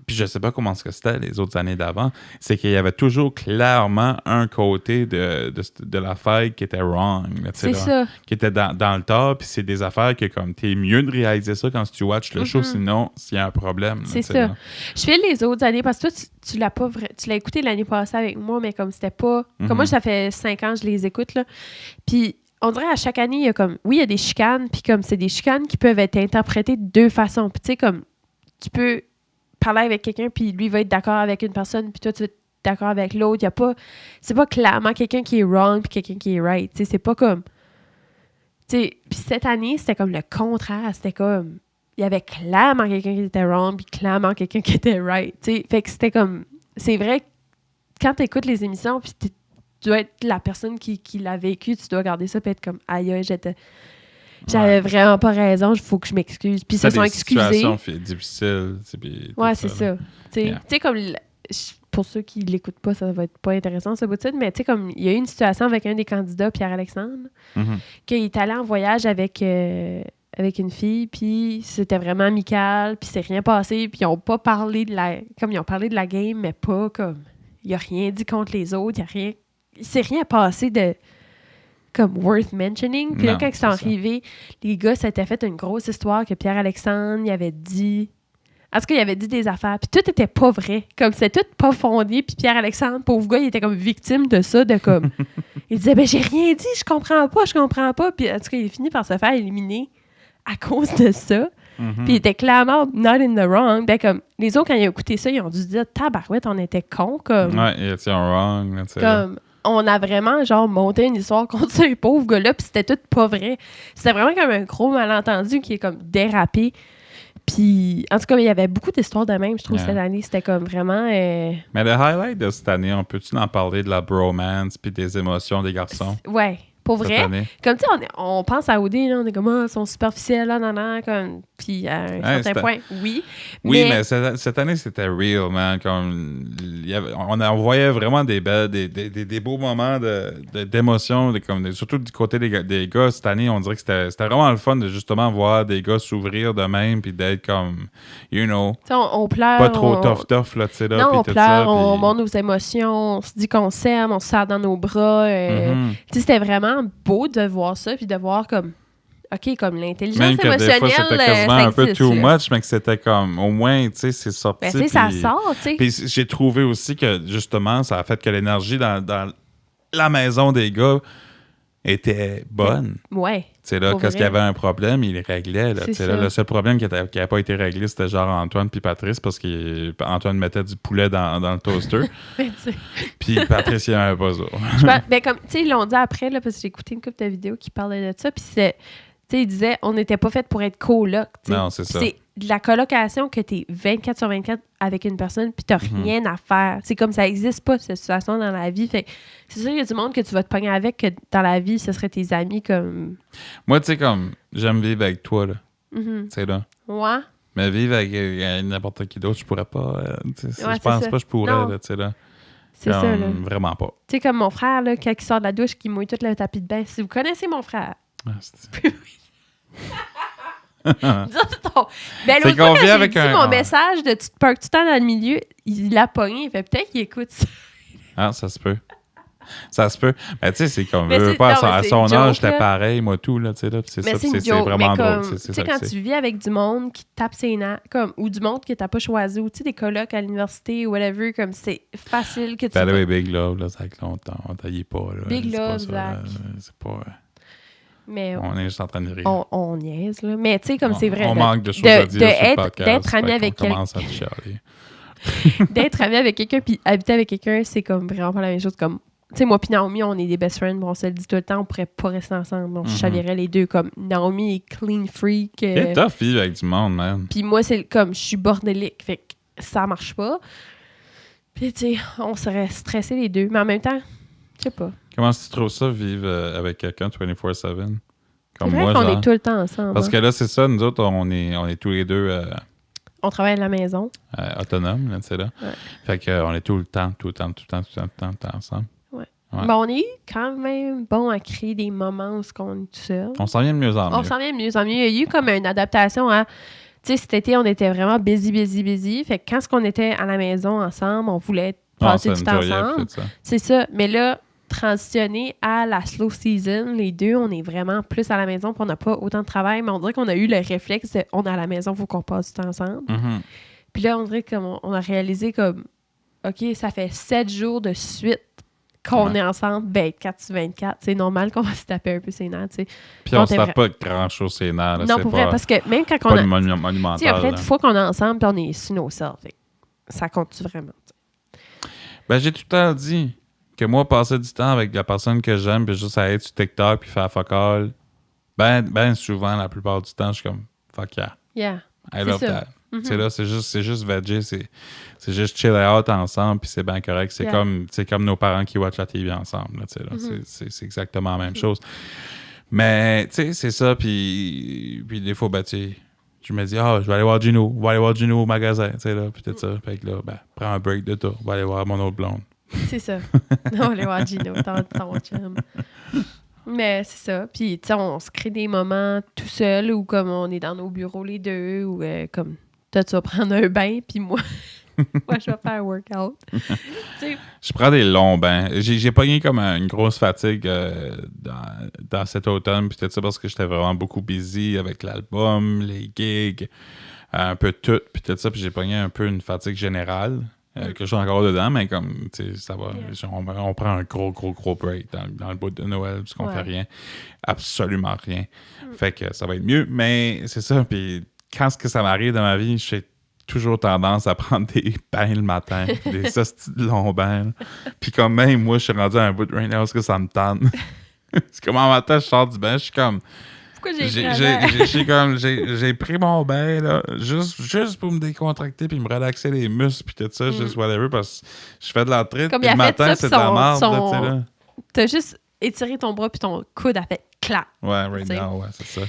puis je sais pas comment c'était les autres années d'avant, c'est qu'il y avait toujours clairement un côté de l'affaire qui était wrong. Là, c'est ça. Qui était dans le tort, puis c'est des affaires que comme t'es mieux de réaliser ça quand tu watches le show, sinon s'il y a un problème. C'est ça. Là. Je fais les autres années, parce que toi, tu l'as pas tu l'as écouté l'année passée avec moi, mais comme c'était pas... Comme moi, ça fait 5 ans que je les écoute, là. Puis on dirait à chaque année, il y a comme... Oui, il y a des chicanes, puis comme c'est des chicanes qui peuvent être interprétées de 2 façons. Puis tu sais, comme tu peux parler avec quelqu'un, puis lui va être d'accord avec une personne, puis toi, tu vas être d'accord avec l'autre. Il y a pas... C'est pas clairement quelqu'un qui est wrong, puis quelqu'un qui est right. Tu sais, c'est pas comme... Tu sais, puis cette année, c'était comme le contraire. C'était comme... Il y avait clairement quelqu'un qui était wrong, puis clairement quelqu'un qui était right. Tu sais, fait que c'était comme... C'est vrai que quand tu écoutes les émissions, puis tu dois être la personne qui l'a vécu, tu dois regarder ça, puis être comme, aïe, j'avais vraiment pas raison, il faut que je m'excuse. Puis ils se sont excusés. C'est une situation difficile. Ouais, c'est ça. Tu sais, comme... Pour ceux qui l'écoutent pas, ça va être pas intéressant, ce bout de suite, mais tu sais, comme il y a eu une situation avec un des candidats, Pierre-Alexandre, qu'il est allé en voyage avec une fille, puis c'était vraiment amical, puis c'est rien passé, puis ils ont pas parlé comme ils ont parlé de la game, mais pas comme... Il a rien dit contre les autres, il s'est rien passé de... comme worth mentioning. Puis là, quand ils sont arrivés, les gars s'étaient fait une grosse histoire que Pierre-Alexandre, il avait dit... En tout cas, il avait dit des affaires. Puis tout était pas vrai. Comme c'était tout pas fondé. Puis Pierre-Alexandre, pauvre gars, il était comme victime de ça. De comme... il disait, ben j'ai rien dit, je comprends pas. Puis en tout cas, il est fini par se faire éliminer à cause de ça. Puis il était clairement not in the wrong. Ben comme, les autres, quand ils ont écouté ça, ils ont dû dire, tabarouette, on était cons. Comme... Ouais, il était wrong. Comme... On a vraiment, genre, monté une histoire contre ce pauvre gars-là, puis c'était tout pas vrai. C'était vraiment comme un gros malentendu qui est comme dérapé. Puis, en tout cas, il y avait beaucoup d'histoires de même, je trouve, cette année. C'était comme vraiment... Mais le highlight de cette année, on peut-tu en parler de la bromance puis des émotions des garçons? Ouais. Pour vrai, comme tu sais, on pense à OD, là, on est comme, ils sont superficiels, là, nan, comme, puis à un certain point, oui. Oui, mais cette année, c'était real, man. Comme, on voyait vraiment des beaux moments d'émotion, surtout du côté des gars. Cette année, on dirait que c'était vraiment le fun de justement voir des gars s'ouvrir de même, puis d'être comme, you know, on pleure. Pas trop tough, là, tu sais, là. Non, on pleure, on montre nos émotions, on se dit qu'on s'aime, on se serre dans nos bras. Tu sais, c'était vraiment beau de voir ça, puis de voir comme, OK, comme l'intelligence même que émotionnelle, des fois, c'était quasiment un peu too much, mais que c'était comme, au moins, tu sais, c'est sorti. Ben, ça sort, tu sais. Puis j'ai trouvé aussi que, justement, ça a fait que l'énergie dans la maison des gars était bonne. Ouais. Tu sais, là, quand il y avait un problème, il les réglait. Là, là, le seul problème qui n'avait pas été réglé, c'était genre Antoine puis Patrice, parce qu'Antoine mettait du poulet dans le toaster. Puis Patrice, il n'avait pas ça. Ben, comme, tu sais, ils l'ont dit après, là, parce que j'ai écouté une couple de vidéos qui parlaient de ça, puis c'est... Tu sais, il disait, on n'était pas fait pour être coloc. Non, c'est ça. C'est de la colocation que tu es 24 sur 24 avec une personne puis tu n'as rien à faire. C'est comme ça n'existe pas, cette situation dans la vie. Fait c'est sûr qu'il y a du monde que tu vas te pogner avec, que dans la vie, ce serait tes amis comme... Moi, tu sais, comme, j'aime vivre avec toi, là. Tu sais, là. Ouais. Mais vivre avec n'importe qui d'autre, je pourrais pas. Je pense pas que je pourrais, là, tu sais, là. C'est ça, là. Vraiment pas. Tu sais, comme mon frère, là, quand il sort de la douche, qui mouille tout le tapis de bain. Si vous connaissez mon frère... c'est ben, l'autre fois, quand j'ai dit mon message de tu te parques tout le temps dans le milieu, il l'a pogné. Il fait peut-être qu'il écoute ça. Ah, ça se peut. Ça se peut. Mais tu sais, c'est comme, à son âge, j'étais pareil, moi, tout, là, tu sais, là. C'est ça, c'est vraiment drôle. Tu sais, quand tu vis avec du monde qui tape ses nerfs, comme, ou du monde que t'as pas choisi, ou tu sais, des colocs à l'université, ou whatever, comme, c'est facile que tu... Ben oui, Big Love, là, ça fait longtemps, on taillait pas, là. Big Love, Zach. C'est pas... Mais on est juste en train de rire. On niaise, là. Mais tu sais, comme c'est vrai... On manque de choses à dire sur le podcast. D'être ami avec quelqu'un... commence à te chialer. D'être ami avec quelqu'un puis habiter avec quelqu'un, c'est comme vraiment pas la même chose. Comme, tu sais, moi puis Naomi, on est des best friends, on se le dit tout le temps, on pourrait pas rester ensemble. On chavirait les deux. Comme Naomi est clean freak. C'est tough vivre avec du monde, man. Puis moi, c'est comme, je suis bordélique, fait que ça marche pas. Puis tu sais, on serait stressés les deux, mais en même temps, je sais pas. Comment tu trouves ça, vivre avec quelqu'un 24/7? Comme c'est vrai moi, qu'on genre. est tout le temps ensemble. Parce que là, c'est ça, nous autres, on est tous les deux... on travaille à la maison. Autonome, là, tu sais, là. Ouais. Fait qu'on est tout le temps ensemble. Ouais. Ben, on est quand même bon à créer des moments où on est tout seul. On s'en vient de mieux en mieux. On s'en vient de mieux en mieux. Il y a eu comme une adaptation à... Tu sais, cet été, on était vraiment busy. Fait que quand on était à la maison ensemble, on voulait passer du temps ensemble. C'est ça. Mais là, transitionner à la slow season, les deux, on est vraiment plus à la maison, puis on n'a pas autant de travail, mais on dirait qu'on a eu le réflexe de on est à la maison, il faut qu'on passe du temps ensemble. Mm-hmm. Puis là, on dirait qu'on a réalisé comme, OK, ça fait 7 jours de suite qu'on est ensemble, 24/24. C'est normal qu'on va se taper un peu ses nerfs, tu sais. Puis on se tape pas grand-chose ses nerfs. Non, pour vrai, parce que même quand on a... monumental. Il y a plein de fois qu'on est ensemble, puis on est sur nos selfs. Ça compte-tu vraiment? T'sais? Ben, j'ai tout le temps dit que moi, passer du temps avec la personne que j'aime, puis juste à être sur TikTok, puis faire fuck all, ben souvent, la plupart du temps, je suis comme, fuck yeah. Yeah. I love that. Mm-hmm. C'est là, c'est juste veggie, c'est juste chill out ensemble, puis c'est bien correct. C'est comme nos parents qui watchent la TV ensemble. Là, c'est exactement la même chose. Mais, tu sais, c'est ça, puis des fois, ben, tu sais, je me dis, je vais aller voir Gino, au magasin, tu sais, là, puis tout ça. Fait que là, ben, prends un break de tout, va aller voir mon autre blonde. C'est ça. On va aller voir Gino, ton chum. Mais c'est ça. Puis, tu sais, on se crée des moments tout seul ou comme on est dans nos bureaux les deux ou comme toi, tu vas prendre un bain, puis moi, je vais faire un workout. Je prends des longs bains. J'ai pogné comme une grosse fatigue dans cet automne, puis tout ça parce que j'étais vraiment beaucoup busy avec l'album, les gigs, un peu tout, puis tout ça, puis j'ai pogné un peu une fatigue générale. Que je suis encore dedans, mais comme, tu sais, ça va. Yeah. On prend un gros break dans le bout de Noël, puisqu'on fait rien. Absolument rien. Fait que ça va être mieux, mais c'est ça. Puis quand ça m'arrive dans ma vie, j'ai toujours tendance à prendre des bains le matin, des hosties de longs bains. Puis comme même, moi, je suis rendu à un bout de right now, parce que ça me tente. C'est comme en matin, je sors du bain, je suis comme... J'ai pris mon bain là, juste pour me décontracter puis me relaxer les muscles puis tout ça, juste whatever, parce que je fais de la traite puis le matin, c'est de la merde. Là. T'as juste étiré ton bras puis ton coude a fait clac. Ouais, right now, ouais, c'est ça.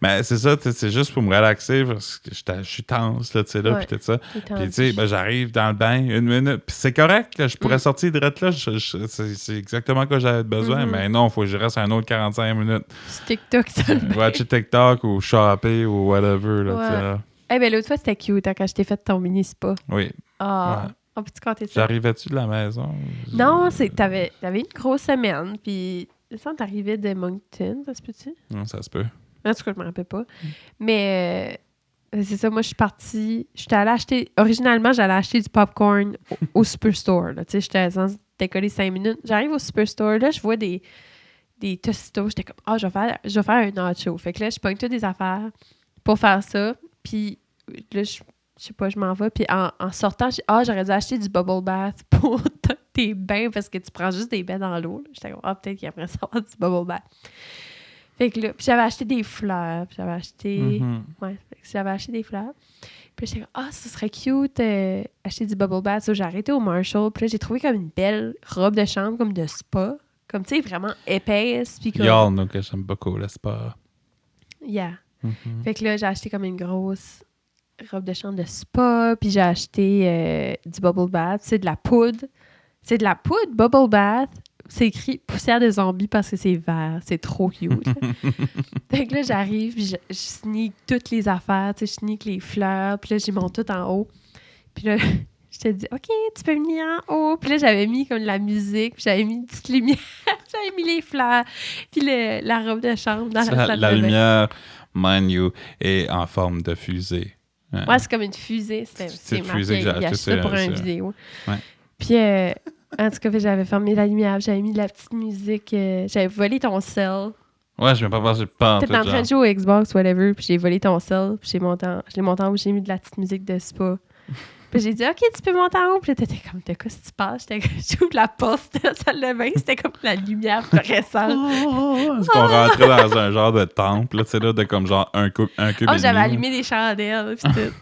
Mais c'est ça, c'est juste pour me relaxer parce que je suis tense, là, tu sais, là, puis tout ça. Puis, tu sais, ben, j'arrive dans le bain, 1 minute, puis c'est correct, là, je pourrais sortir direct là, c'est exactement quoi j'avais besoin, mais non, il faut que je reste un autre 45 minutes. Sur TikTok, ça le watcher TikTok ou shopper ou whatever, là, tu sais, là. Eh ben l'autre fois, c'était cute, hein, quand je t'ai fait ton mini-spa. Oui. Ah. Ouais. Oh, peux-tu compter ça? J'arrivais-tu de la maison? Non, t'avais une grosse semaine, puis... Il me semble que t'arrivais de Moncton, ça se peut-tu? Non, ça se peut. En tout cas, je me rappelle pas. Mais c'est ça, moi, je suis partie... J'étais allée acheter... Originalement, j'allais acheter du popcorn au Superstore. Tu sais, j'étais censée décoller 5 minutes. J'arrive au Superstore, là, je vois des tostitos. J'étais comme, je vais faire un nacho. Fait que là, je pogne toutes des affaires pour faire ça. Puis là, je sais pas, je m'en vais. Puis en sortant, j'aurais dû acheter du bubble bath pour tes bains parce que tu prends juste des bains dans l'eau. J'étais comme, peut-être qu'il y a ça avoir du bubble bath. Fait que là, puis j'avais acheté des fleurs. Puis j'avais acheté... Ouais, j'avais acheté des fleurs. Puis j'étais comme, ce serait cute acheter du bubble bath. So, j'ai arrêté au Marshall. Puis là, j'ai trouvé comme une belle robe de chambre, comme de spa. Comme, tu sais, vraiment épaisse. Puis comme... Y'all know que j'aime beaucoup le spa. Yeah. Fait que là, j'ai acheté comme une grosse robe de chambre de spa. Puis j'ai acheté du bubble bath. C'est de la poudre. C'est de la poudre bubble bath. C'est écrit poussière de zombie parce que c'est vert. C'est trop cute. Fait que là, j'arrive, puis je sneak toutes les affaires. Tu sais, je sneak les fleurs. Puis là, j'ai mon tout en haut. Puis là, Je t'ai dit, OK, tu peux venir en haut. Puis là, j'avais mis comme de la musique, puis j'avais mis une petite lumière, j'avais mis les fleurs, puis la robe de chambre dans la salle de bain. La lumière, mind you, est en forme de fusée. Ouais, c'est comme une fusée. C'est une fusée que j'ai acheté pour une vidéo. Ouais. Puis, en tout cas, j'avais fermé la lumière, j'avais mis de la petite musique, j'avais volé ton sel. Ouais, je vais pas passer pas en tout. T'étais en train de jouer au Xbox, whatever, puis j'ai volé ton sel, puis je l'ai monté en haut, j'ai mis de la petite musique de spa. Puis j'ai dit, OK, tu peux monter en haut. Puis t'étais comme, de quoi si tu passes? J'étais comme, j'ouvre la porte de la salle de bain, c'était comme la lumière fluorescente. Est-ce qu'on rentrait dans un genre de temple, là, tu sais, là, de comme genre un cube et demi. J'avais allumé des chandelles, puis tout.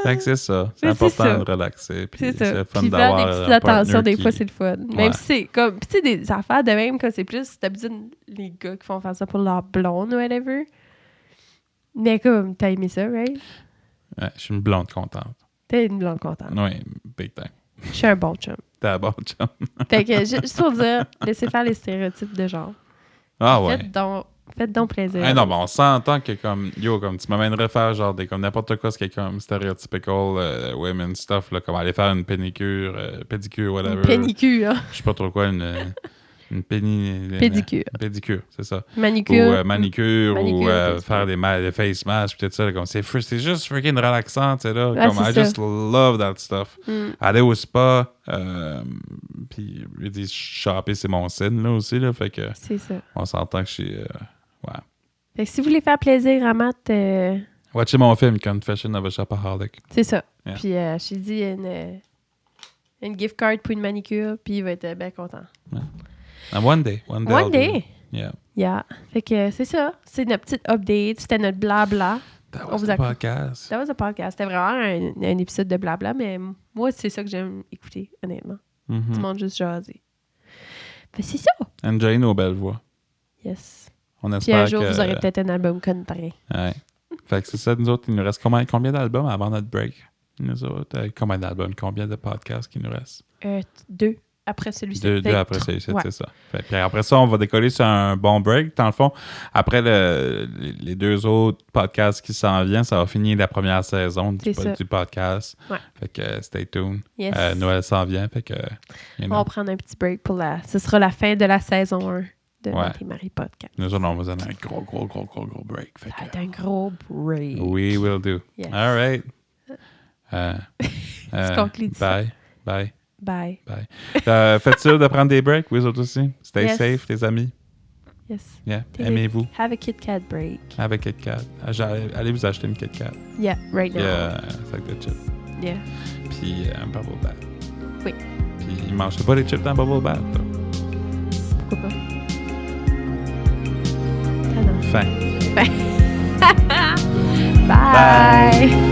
Fait que c'est ça. C'est important de relaxer. Puis c'est le fun puis d'avoir faire des petites attentions, des fois, c'est le fun. Ouais. Même si c'est comme, tu sais, des affaires de même, c'est plus, d'habitude, les gars qui font faire ça pour leur blonde ou whatever. Mais comme, t'as aimé ça, right? Ouais, je suis une blonde contente. T'es une blonde contente. Oui, big time. Je suis un bon chum. T'es un bon chum. Fait que, juste pour dire, laissez faire les stéréotypes de genre. Ah ouais. Faites donc plaisir. Hey, non, mais on s'entend que comme, yo, comme tu m'amènerais faire genre comme n'importe quoi, ce qui est comme stereotypical women stuff, là, comme aller faire une pédicure, whatever. Une pénicure. Je sais pas trop quoi, une pédicure. Pédicure, c'est ça. Manicure. Ou manicure ou faire des face masks, peut-être ça. Là, comme c'est juste freaking relaxant, tu sais, là. Ouais, comme I just love that stuff. Aller au spa, puis je dis, shopper, c'est mon signe, là, aussi, là. Fait que. C'est ça. On s'entend que je suis. Ouais. Fait que si vous voulez faire plaisir à Matt. Watchez mon film, Confession of a Shopaholic. C'est ça. Yeah. Puis j'ai dit une gift card pour une manicure, puis il va être bien content. Yeah. One day. One day. Yeah. Yeah. Fait que c'est ça. C'est notre petite update. C'était notre blabla. That was a podcast. That was a podcast. C'était vraiment un épisode de blabla, mais moi, c'est ça que j'aime écouter, honnêtement. Mm-hmm. Tout le monde juste jaser. Fait c'est ça. Enjoy nos belles voix. Yes. On espère puis un jour, vous aurez peut-être un album country. Ouais. Fait que c'est ça, nous autres, il nous reste combien d'albums avant notre break? Nous autres, combien d'albums, combien de podcasts qu'il nous reste? 2 après celui-ci. Deux après celui-ci, c'est ça. Fait, puis après ça, on va décoller sur un bon break. Dans le fond, après les 2 autres podcasts qui s'en viennent, ça va finir la première saison du podcast. Ouais. Fait que stay tuned. Yes. Noël s'en vient, fait que... On va prendre un petit break pour ce sera la fin de la saison 1 de Matt et Marie podcast. Nous autres, on va donner un gros break. Fait ça va être un gros break. We will do. Yes. All right. Tu conclus ça. Bye. Faites sûr de prendre des breaks, vous autres aussi. Stay safe, les amis. Yes. Yeah. Aimez-vous. Have a Kit Kat break. Have a Kit Kat. Allez vous acheter une Kit Kat. Yeah, right now. Yeah, sac de chips. Yeah. Puis un Bubble Bath. Oui. Puis ils mangent pas des chips dans Bubble Bath. Là. Pourquoi pas? Fin. Bye.